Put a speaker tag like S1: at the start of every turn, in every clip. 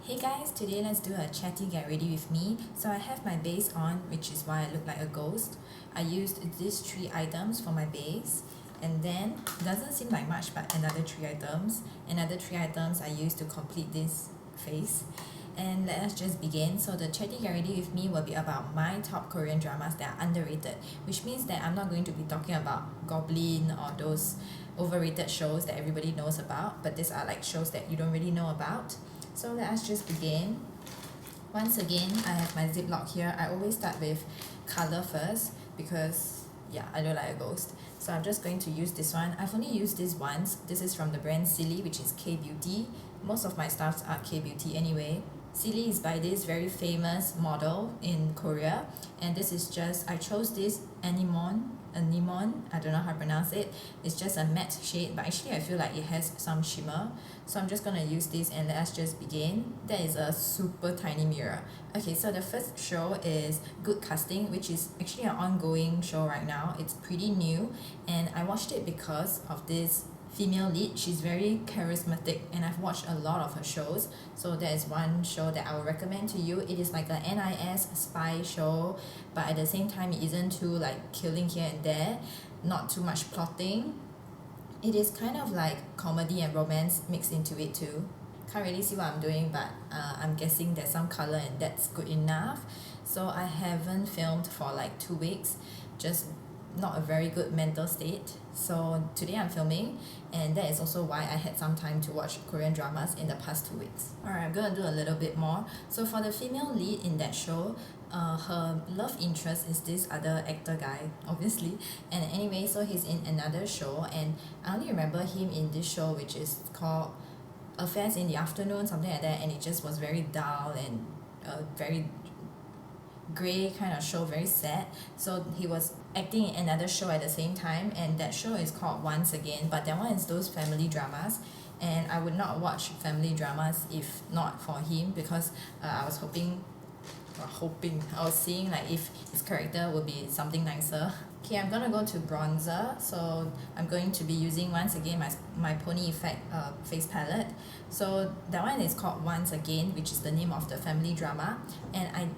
S1: Hey guys, today let's do a chatty get ready with me. So I have my base on, which is why I look like a ghost. I used these 3 items for my base, and then doesn't seem like much, but another 3 items. Another 3 items I used to complete this face. And let us just begin. So the chatty get ready with me will be about my top Korean dramas that are underrated, which means that I'm not going to be talking about Goblin or those overrated shows that everybody knows about, but these are like shows that you don't really know about. So let us just begin. Once again, I have my ziplock here. I always start with color first because I look like a ghost. So I'm just going to use this one. I've only used this once. This is from the brand Silly, which is kbeauty. Most of my stuffs are kbeauty anyway. Silly is by this very famous model in Korea, and this is just, I chose this anemone, I don't know how to pronounce it. It's just a matte shade, but actually I feel like it has some shimmer. So I'm just gonna use this and let us just begin. That is a super tiny mirror. Okay, so the first show is Good Casting, which is actually an ongoing show right now. It's pretty new, and I watched it because of this female lead. She's very charismatic, and I've watched a lot of her shows, so that is one show that I will recommend to you. It is like a NIS spy show, but at the same time it isn't too like killing here and there, not too much plotting. It is kind of like comedy and romance mixed into it too. Can't really see what I'm doing, but I'm guessing there's some color and that's good enough. So I haven't filmed for like 2 weeks, just not a very good mental state. So today I'm filming, and that is also why I had some time to watch Korean dramas in the past 2 weeks. Alright, I'm gonna do a little bit more. So for the female lead in that show, her love interest is this other actor guy, obviously. And anyway, so he's in another show, and I only remember him in this show, which is called Affairs in the Afternoon, something like that, and it just was very dull and very grey kind of show, very sad. So he was acting in another show at the same time, and that show is called Once Again, but that one is those family dramas, and I would not watch family dramas if not for him, because I was I was seeing like if his character would be something nicer. Okay, I'm gonna go to bronzer. So I'm going to be using once again my Pony Effect face palette. So that one is called Once Again, which is the name of the family drama, and I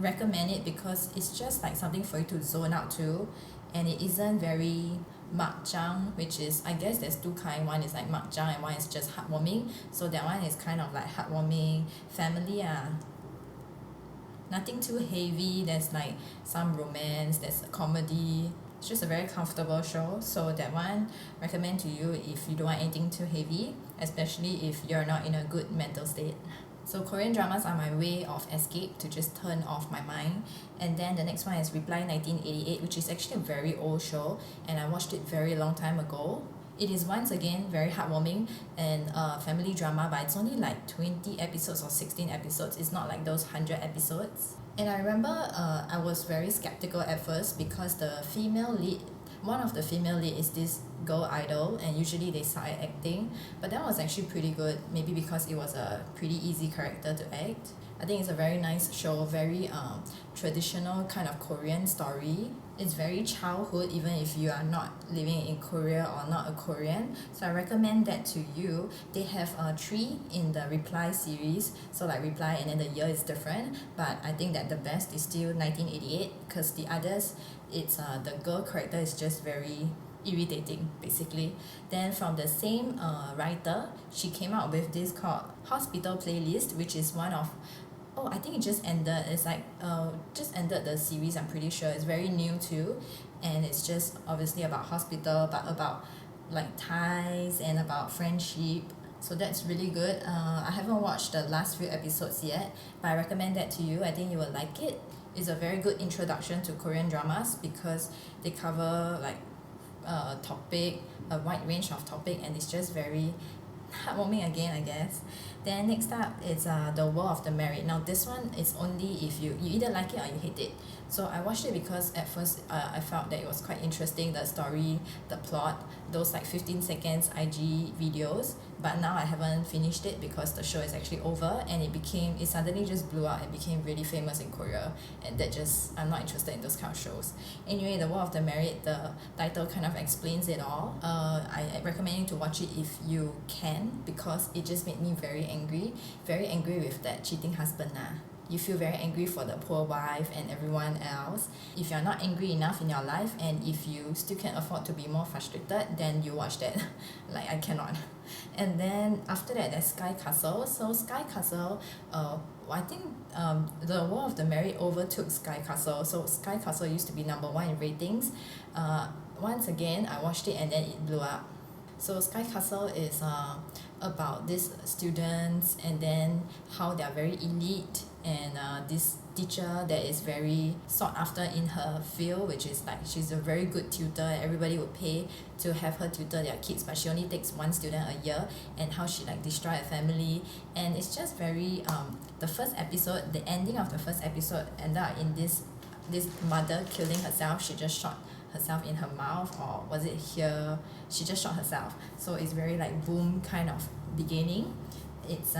S1: recommend it because it's just like something for you to zone out to, and it isn't very makjang, which is, I guess there's 2 kinds. One is like makjang and one is just heartwarming. So that one is kind of like heartwarming family. Nothing too heavy, there's like some romance, there's a comedy. It's just a very comfortable show, so that one recommend to you if you don't want anything too heavy, especially if you're not in a good mental state. So Korean dramas are my way of escape to just turn off my mind. And then the next one is Reply 1988, which is actually a very old show, and I watched it very long time ago. It is once again very heartwarming and family drama, but it's only like 20 episodes or 16 episodes. It's not like those 100 episodes. And I remember I was very skeptical at first because one of the female lead is this girl idol, and usually they suck at acting, but that was actually pretty good, maybe because it was a pretty easy character to act. I think it's a very nice show, very traditional kind of Korean story. It's very childhood even if you are not living in Korea or not a Korean. So I recommend that to you. They have 3 in the Reply series. So like Reply and then the year is different. But I think that the best is still 1988 because the others, it's the girl character is just very irritating basically. Then from the same writer, she came out with this called Hospital Playlist, which is one of I think it just ended. It's like just ended the series, I'm pretty sure. It's very new too, and it's just obviously about hospital, but about like ties and about friendship. So that's really good. I haven't watched the last few episodes yet, but I recommend that to you. I think you will like it. It's a very good introduction to Korean dramas because they cover like a wide range of topic, and it's just very heartwarming again, I guess. Then next up is The World of the Married. Now this one is only if you either like it or you hate it. So I watched it because at first I felt that it was quite interesting, the story, the plot, those like 15 seconds IG videos. But now I haven't finished it because the show is actually over, and it suddenly just blew out and became really famous in Korea, and I'm not interested in those kind of shows. Anyway, The World of the Married, the title kind of explains it all. I recommend you to watch it if you can, because it just made me very very angry with that cheating husband You feel very angry for the poor wife and everyone else. If you're not angry enough in your life and if you still can afford to be more frustrated, then you watch that. Like I cannot. And then after that, there's Sky Castle. So Sky Castle, I think the War of the Married overtook Sky Castle. So Sky Castle used to be number 1 in ratings. Once again, I watched it and then it blew up. So Sky Castle is about these students and then how they are very elite, and this teacher that is very sought after in her field, which is like she's a very good tutor. Everybody would pay to have her tutor their kids, but she only takes 1 student a year, and how she like destroy a family. And it's just very the first episode, the ending of the first episode ended up in this mother killing herself. She just shot herself in her mouth, or was it here? She just shot herself. So it's very like boom kind of beginning. It's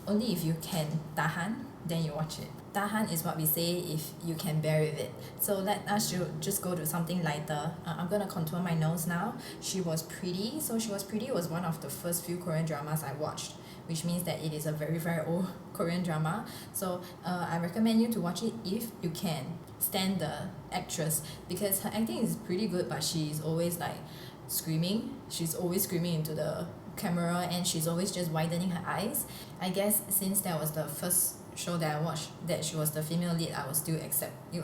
S1: only if you can tahan, then you watch it. Tahan is what we say if you can bear with it. So let us just go to something lighter. I'm gonna contour my nose now. She Was Pretty. So She Was Pretty was one of the first few Korean dramas I watched, which means that it is a very very old Korean drama. So I recommend you to watch it if you can stand the actress, because her acting is pretty good, but she's always like screaming. She's always screaming into the camera, and she's always just widening her eyes. I guess since that was the first show that I watched that she was the female lead, it was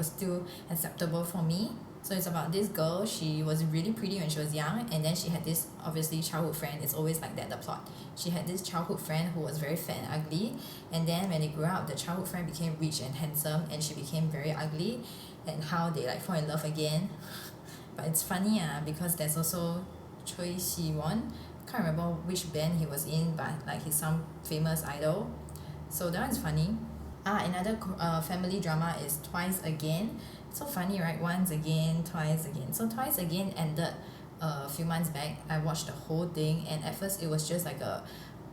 S1: still acceptable for me. So it's about this girl. She was really pretty when she was young, and then she had this obviously childhood friend. It's always like that, the plot. She had this childhood friend who was very fat and ugly, and then when they grew up, the childhood friend became rich and handsome, and she became very ugly, and how they like fall in love again. But it's funny because there's also Choi Siwon. Can't remember which band he was in, but like he's some famous idol. So that one's funny. Another family drama is Twice Again. So funny, right? Once again, twice again. So Twice Again ended a few months back. I watched the whole thing, and at first it was just like a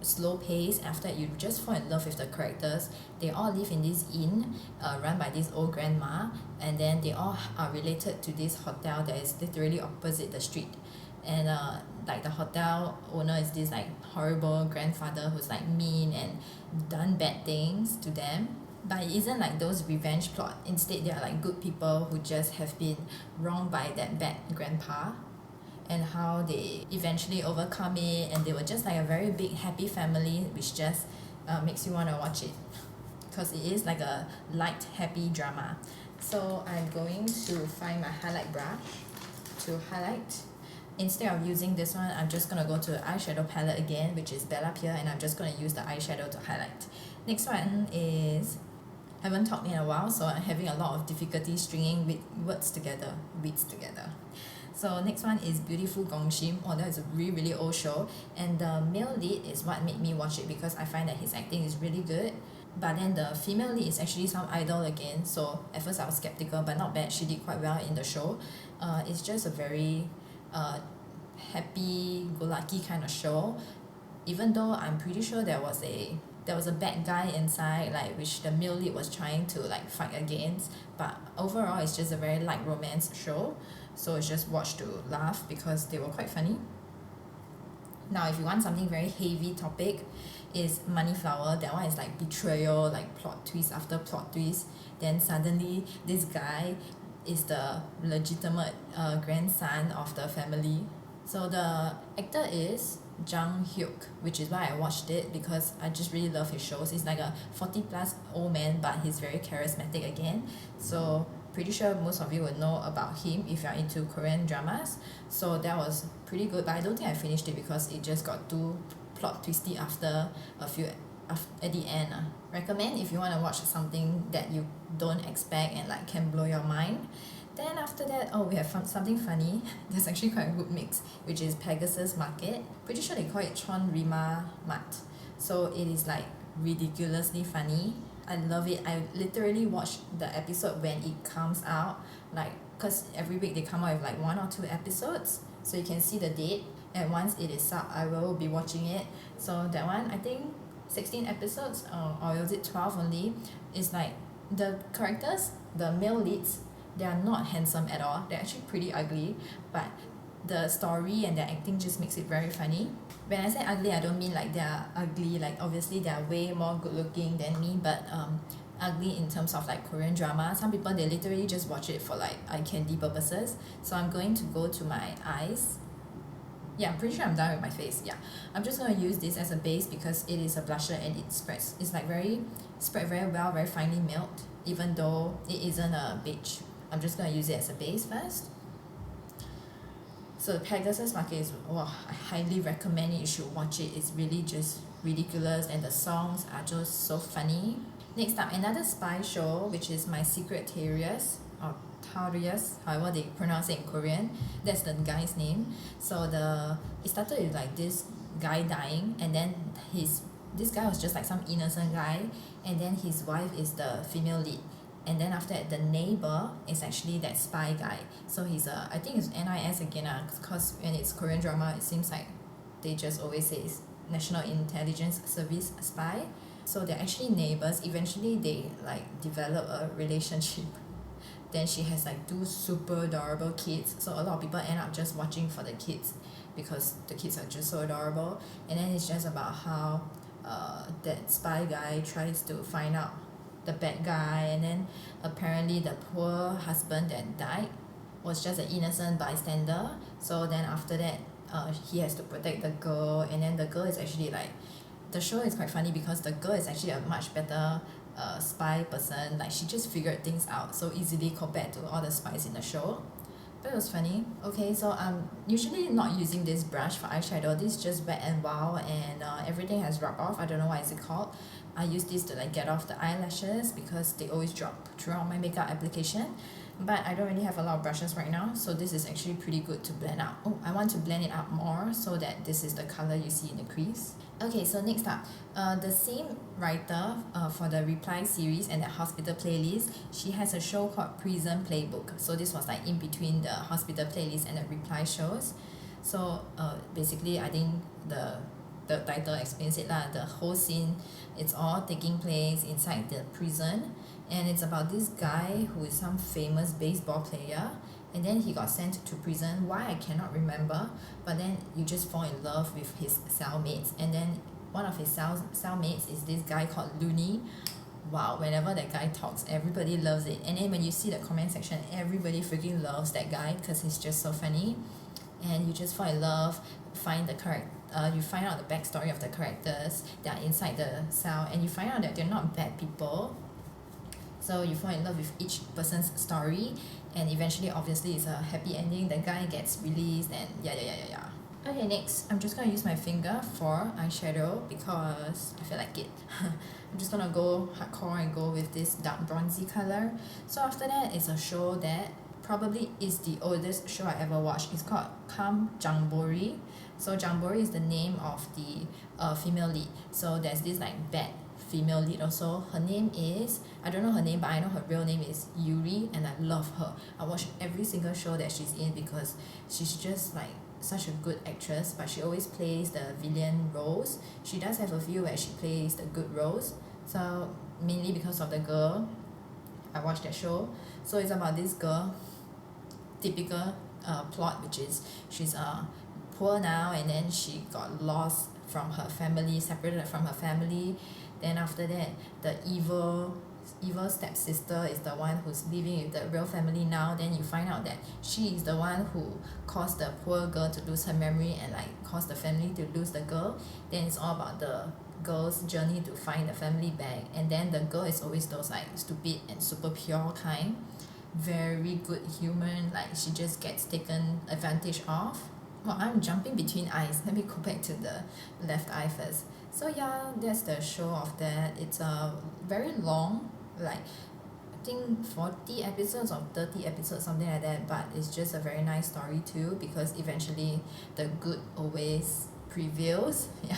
S1: slow pace. After that, you just fall in love with the characters. They all live in this inn run by this old grandma, and then they all are related to this hotel that is literally opposite the street. And like the hotel owner is this like horrible grandfather who's like mean and done bad things to them. But it isn't like those revenge plot. Instead, they are like good people who just have been wronged by that bad grandpa, and how they eventually overcome it, and they were just like a very big happy family, which just makes you want to watch it, because it is like a light happy drama. So I'm going to find my highlight brush to highlight. Instead of using this one, I'm just going to go to the eyeshadow palette again, which is Bella Pierre, and I'm just going to use the eyeshadow to highlight. Next one is, haven't talked in a while, so I'm having a lot of difficulty stringing weeds together. So next one is Beautiful Gongshim. Oh, that is a really really old show, and the male lead is what made me watch it, because I find that his acting is really good. But then the female lead is actually some idol again, so at first I was skeptical, but not bad. She did quite well in the show. It's just a very happy-go-lucky kind of show, even though I'm pretty sure there was a bad guy inside, like which the male lead was trying to like fight against. But overall, it's just a very light romance show, so it's just watch to laugh because they were quite funny. Now, if you want something very heavy topic, is Moneyflower. That one is like betrayal, like plot twist after plot twist. Then suddenly this guy is the legitimate grandson of the family. So the actor is Jang Hyuk, which is why I watched it, because I just really love his shows. He's like a 40 plus old man, but he's very charismatic again. So pretty sure most of you would know about him if you're into Korean dramas. So that was pretty good, but I don't think I finished it because it just got too plot twisty after at the end. Recommend if you want to watch something that you don't expect and like can blow your mind. Then after that, we have something funny. There's actually quite a good mix, which is Pegasus Market. Pretty sure they call it Chon Rima Mat. So it is like ridiculously funny. I love it. I literally watch the episode when it comes out, like, because every week they come out with like 1 or 2 episodes, so you can see the date, and once it is up, I will be watching it. So that one, I think 16 episodes, or was it 12 only? It's like the characters, the male leads, they are not handsome at all. They're actually pretty ugly, but the story and their acting just makes it very funny. When I say ugly, I don't mean like they're ugly, like obviously they're way more good looking than me, but ugly in terms of like Korean drama. Some people, they literally just watch it for like eye candy purposes. So I'm going to go to my eyes. Yeah, I'm pretty sure I'm done with my face. Yeah, I'm just going to use this as a base because it is a blusher and it spreads. It's like spread very well, very finely milled, even though it isn't a beige. I'm just going to use it as a base first. So the Pegasus Market is, wow, I highly recommend it. You should watch it. It's really just ridiculous and the songs are just so funny. Next up, another spy show, which is My Secret Terriers, or Tarius, however they pronounce it in Korean. That's the guy's name. So it started with like this guy dying, and then this guy was just like some innocent guy, and then his wife is the female lead. And then after that, the neighbor is actually that spy guy. So I think it's NIS again, because when it's Korean drama, it seems like they just always say it's National Intelligence Service spy. So they're actually neighbors. Eventually, they like develop a relationship. Then she has like 2 super adorable kids. So a lot of people end up just watching for the kids because the kids are just so adorable. And then it's just about how that spy guy tries to find out the bad guy, and then apparently the poor husband that died was just an innocent bystander. So then after that, he has to protect the girl, and then the girl is actually like, the show is quite funny because the girl is actually a much better spy person. Like she just figured things out so easily compared to all the spies in the show. But it was funny. Okay, so I'm usually not using this brush for eyeshadow. This is just Wet n Wild, and everything has rubbed off. I don't know what is it called. I use this to like get off the eyelashes because they always drop throughout my makeup application. But I don't really have a lot of brushes right now, so this is actually pretty good to blend out. Oh, I want to blend it out more so that this is the color you see in the crease. Okay, so next up, the same writer for the Reply series and the Hospital playlist, she has a show called Prison Playbook. So this was like in between the Hospital playlist and the Reply shows. So basically, I think the title explains it lah. The whole scene, it's all taking place inside the prison, and it's about this guy who is some famous baseball player, and then he got sent to prison. Why, I cannot remember, but then you just fall in love with his cellmates, and then one of his cellmates is this guy called Looney. Wow, whenever that guy talks, everybody loves it. And then when you see the comment section, everybody freaking loves that guy because he's just so funny, and you just fall in love, you find out the backstory of the characters that are inside the cell, and you find out that they're not bad people. So you fall in love with each person's story, and eventually, obviously, it's a happy ending. The guy gets released, and yeah. Okay, next, I'm just gonna use my finger for eyeshadow because I feel like it. I'm just gonna go hardcore and go with this dark bronzy color. So after that, it's a show that probably is the oldest show I ever watched. It's called Jangbori. So Jangbori is the name of the female lead. So there's this like bad female lead also. Her name is, I don't know her name, but I know her real name is Yuri, and I love her. I watch every single show that she's in because she's just like such a good actress, but she always plays the villain roles. She does have a few where she plays the good roles. So mainly because of the girl, I watched that show. So it's about this girl, typical plot, which is she's poor now, and then she got lost from her family, separated from her family. Then after that, the evil stepsister is the one who's living with the real family now. Then you find out that she is the one who caused the poor girl to lose her memory and like caused the family to lose the girl. Then it's all about the girl's journey to find the family back. And then the girl is always those like stupid and super pure kind, very good human, like she just gets taken advantage of. Well, I'm jumping between eyes. Let me go back to the left eye first. So yeah, that's the show of that. It's very long, like I think 40 episodes or 30 episodes, something like that, but it's just a very nice story too because eventually the good always prevails. Yeah.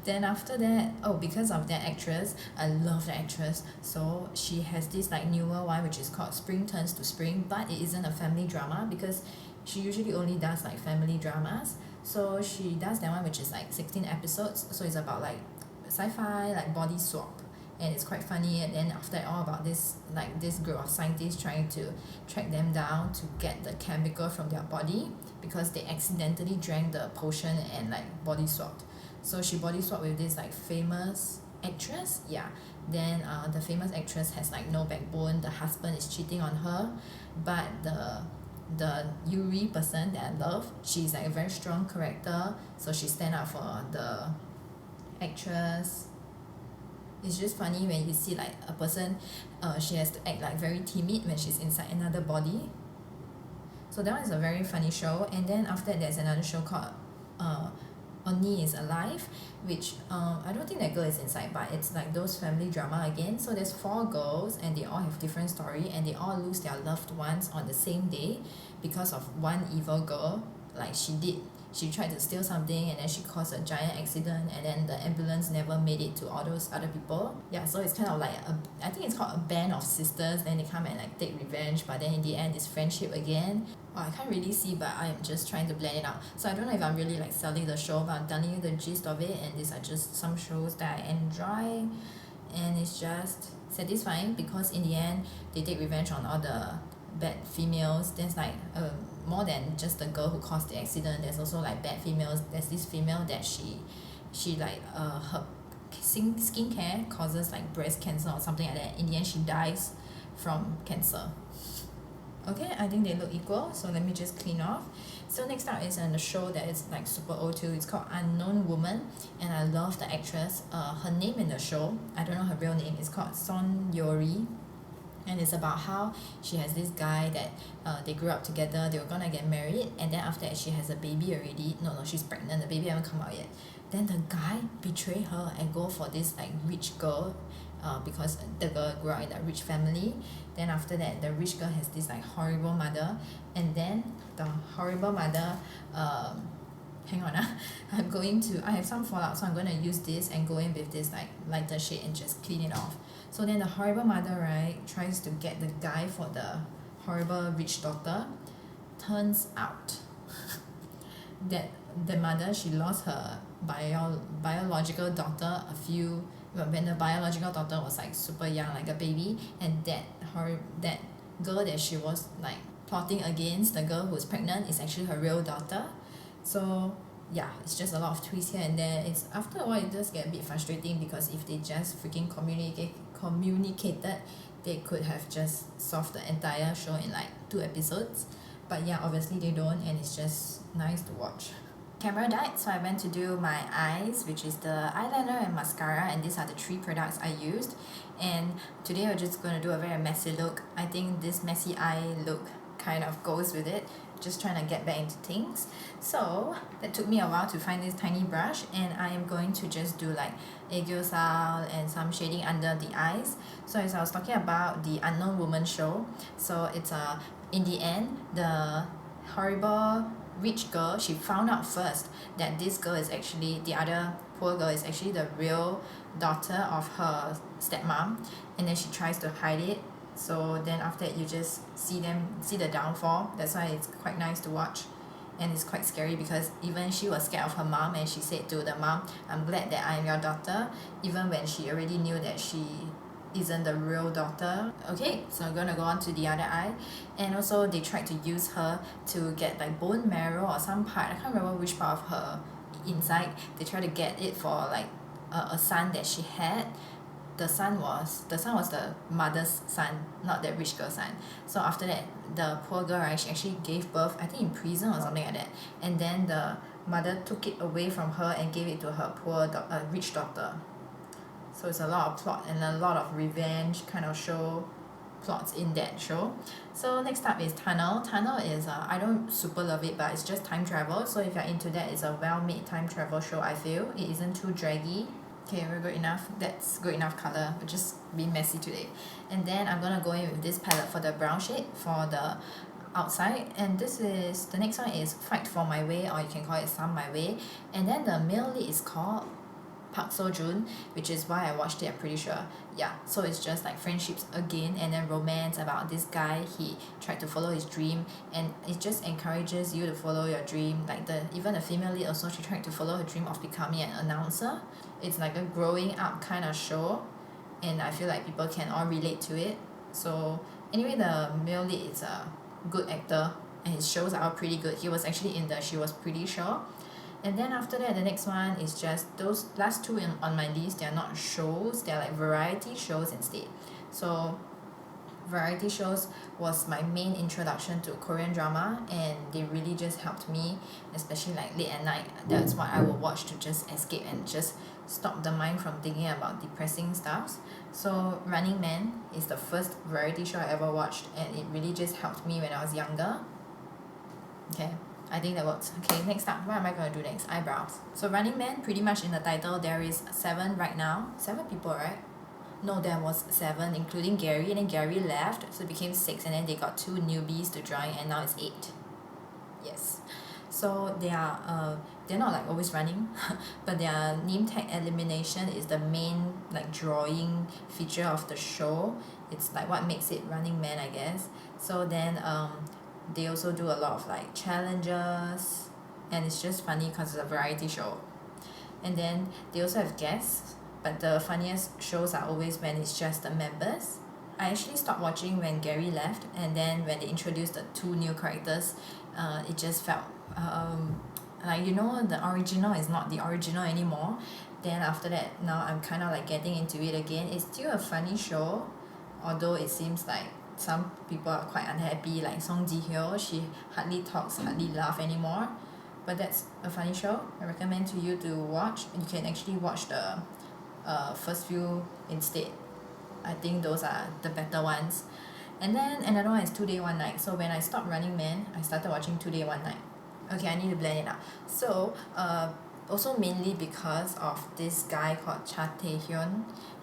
S1: Then after that, because of that actress, I love the actress. So she has this like newer one which is called Spring Turns to Spring, but it isn't a family drama because she usually only does like family dramas. So she does that one which is like 16 episodes. So it's about like sci-fi, like body swap. and it's quite funny. And then after that, all about this group of scientists trying to track them down to get the chemical from their body because they accidentally drank the potion and like body swapped. So she body swapped with this like famous actress. Yeah, then the famous actress has like no backbone. The husband is cheating on her, but the Yuri person that I love, she's like a very strong character, so she stand up for the actress. It's just funny when you see like a person, she has to act like very timid when she's inside another body. So that one is a very funny show. And then after that, there's another show called Oni is Alive, which I don't think that girl is inside, but it's like those family drama again. So there's 4 girls and they all have different story, and they all lose their loved ones on the same day because of one evil girl. Like she tried to steal something and then she caused a giant accident, and then the ambulance never made it to all those other people. Yeah, so it's kind of like I think it's called a band of sisters, then they come and like take revenge, but then in the end it's friendship again. I can't really see, but I am just trying to blend it out. So I don't know if I'm really like selling the show, but I'm telling you the gist of it, and these are just some shows that I enjoy, and it's just satisfying because in the end they take revenge on all the bad females. There's like more than just the girl who caused the accident. There's also like bad females. There's this female that she like her skincare causes like breast cancer or something like that. In the end she dies from cancer. Okay, I think they look equal, so let me just clean off. So next up is the show that is like super old too. It's called Unknown Woman, and I love the actress. Her name in the show, I don't know her real name, it's called Son Yori, and it's about how she has this guy that they grew up together, they were gonna get married, and then after that she has a baby already. No, she's pregnant, the baby haven't come out yet. Then the guy betray her and go for this like rich girl, because the girl grew up in a rich family. Then after that, the rich girl has this like horrible mother, and then the horrible mother, hang on I have some fallout, so I'm going to use this and go in with this like lighter shade and just clean it off. So then the horrible mother, right, tries to get the guy for the horrible rich daughter. Turns out that the mother, she lost her biological daughter when the biological daughter was like super young, like a baby, and that girl that she was like plotting against, the girl who's pregnant, is actually her real daughter. So yeah, it's just a lot of twists here and there. It's after a while it does get a bit frustrating because if they just freaking communicated, they could have just solved the entire show in like 2 episodes. But yeah, obviously they don't, and it's just nice to watch. Camera died, so I went to do my eyes, which is the eyeliner and mascara, and these are the 3 products I used. And today we're just going to do a very messy look. I think this messy eye look kind of goes with it, just trying to get back into things. So that took me a while to find this tiny brush, and I am going to just do like aegyosal and some shading under the eyes. So as I was talking about the Unknown Woman show, so it's in the end, the horrible rich girl, she found out first that this girl is actually, the other poor girl is actually the real daughter of her stepmom, and then she tries to hide it. So then after that you just see the downfall. That's why it's quite nice to watch, and it's quite scary because even she was scared of her mom, and she said to the mom, I'm glad that I am your daughter, even when she already knew that she isn't the real daughter. Okay, so I'm gonna go on to the other eye. And also they tried to use her to get like bone marrow or some part, I can't remember which part of her inside. They tried to get it for like a son that she had. The son was the mother's son, not that rich girl's son. So after that, the poor girl, right, she actually gave birth, I think in prison or something like that, and then the mother took it away from her and gave it to her rich daughter. So it's a lot of plot and a lot of revenge kind of show plots in that show. So next up is Tunnel. Tunnel is, I don't super love it, but it's just time travel. So if you're into that, it's a well-made time travel show, I feel. It isn't too draggy. Okay, we're good enough. That's good enough color. We're just being messy today. And then I'm gonna go in with this palette for the brown shade for the outside. And the next one is Fight For My Way, or you can call it Some My Way. And then the male lead is called Park Seo Joon, which is why I watched it, I'm pretty sure. Yeah, so it's just like friendships again, and then romance about this guy. He tried to follow his dream, and it just encourages you to follow your dream. Like even the female lead also, she tried to follow her dream of becoming an announcer. It's like a growing up kind of show. and I feel like people can all relate to it. So anyway, the male lead is a good actor and his shows are all pretty good. He was actually in the She Was Pretty Sure. And then after that, the next one is just those last two on my list. They're not shows, they're like variety shows instead. So variety shows was my main introduction to Korean drama, and they really just helped me, especially like late at night. That's what I would watch to just escape and just stop the mind from thinking about depressing stuff. So Running Man is the first variety show I ever watched, and it really just helped me when I was younger. Okay, I think that works. Okay, next up, what am I going to do next? Eyebrows. So Running Man, pretty much in the title, there is 7 right now. 7 people, right? No, there was 7, including Gary, and then Gary left, so it became 6, and then they got 2 newbies to join, and now it's 8. Yes. So they're not like always running, but their name tag elimination is the main like drawing feature of the show. It's like what makes it Running Man, I guess. So then they also do a lot of like challenges, and it's just funny because it's a variety show. And then they also have guests, but the funniest shows are always when it's just the members. I actually stopped watching when Gary left, and then when they introduced the 2 new characters, it just felt like, you know, the original is not the original anymore. Then after that, now I'm kind of like getting into it again. It's still a funny show, although it seems like some people are quite unhappy, like Song Ji-hyo, she hardly talks, hardly laugh anymore. But that's a funny show. I recommend to you to watch. You can actually watch the first few instead. I think those are the better ones. And then another one is 2 Day 1 Night. So when I stopped Running Man, I started watching 2 Day 1 Night. Okay, I need to blend it out. So also mainly because of this guy called Chatty.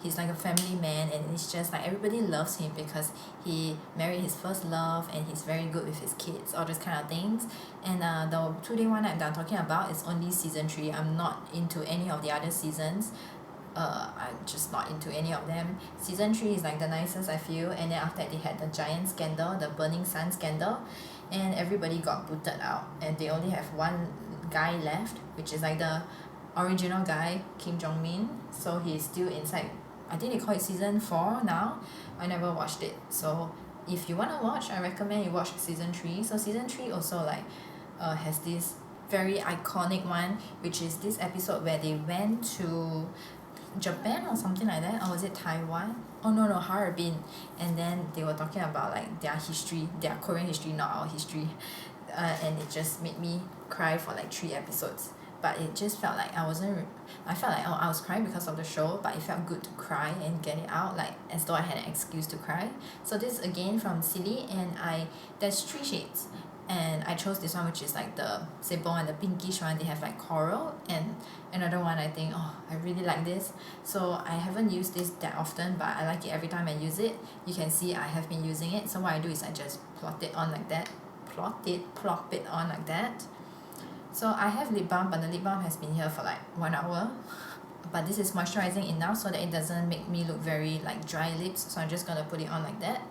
S1: He's like a family man, and it's just like everybody loves him because he married his first love, and he's very good with his kids, all those kind of things. And the 2 Day 1 Night that I'm talking about is only season 3. I'm not into any of the other seasons. I'm just not into any of them. Season 3 is like the nicest, I feel, and then after that they had the giant scandal, the Burning Sun scandal, and everybody got booted out, and they only have one guy left, which is like the original guy, Kim Jong-min. So he's still inside. I think they call it season 4 now. I never watched it, so if you want to watch, I recommend you watch season 3. So season 3 also like has this very iconic one, which is this episode where they went to Japan or something like that, or was it Taiwan? Oh no, Harbin. And then they were talking about like their history, their Korean history, not our history. And it just made me cry for like 3 episodes. But it just felt like I felt like, oh, I was crying because of the show, but it felt good to cry and get it out, like as though I had an excuse to cry. So this again from Silly, and there's 3 shades. And I chose this one, which is like the Sebong and the pinkish one. They have like coral, and another one I think, oh, I really like this. So I haven't used this that often, but I like it every time I use it. You can see I have been using it. So what I do is I just plop it on like that. Plop it on like that. So I have lip balm, but the lip balm has been here for like 1 hour. But this is moisturizing enough so that it doesn't make me look very like dry lips. So I'm just gonna put it on like that.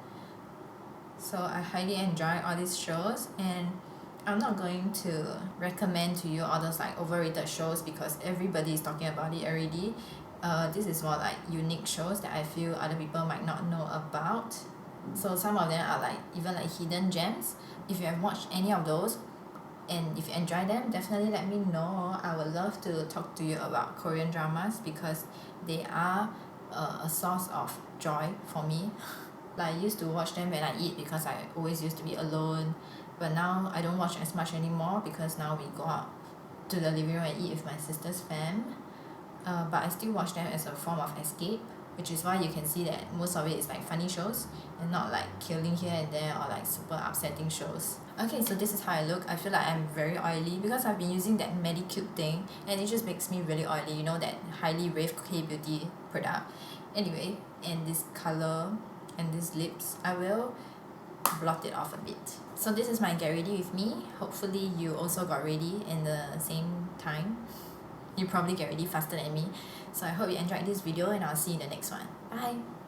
S1: So I highly enjoy all these shows, and I'm not going to recommend to you all those like overrated shows because everybody is talking about it already. This is more like unique shows that I feel other people might not know about. So some of them are like even like hidden gems. If you have watched any of those, and if you enjoy them, definitely let me know. I would love to talk to you about Korean dramas because they are a source of joy for me. Like I used to watch them when I eat because I always used to be alone, but now I don't watch as much anymore because now we go out to the living room and eat with my sister's fam. But I still watch them as a form of escape, which is why you can see that most of it is like funny shows and not like killing here and there or like super upsetting shows. Okay, so this is how I look. I feel like I'm very oily because I've been using that Medicube thing, and it just makes me really oily, you know, that highly raved kbeauty product. Anyway, and this colour and these lips, I will blot it off a bit. So this is my get ready with me. Hopefully you also got ready in the same time. You probably get ready faster than me. So I hope you enjoyed this video, and I'll see you in the next one. Bye!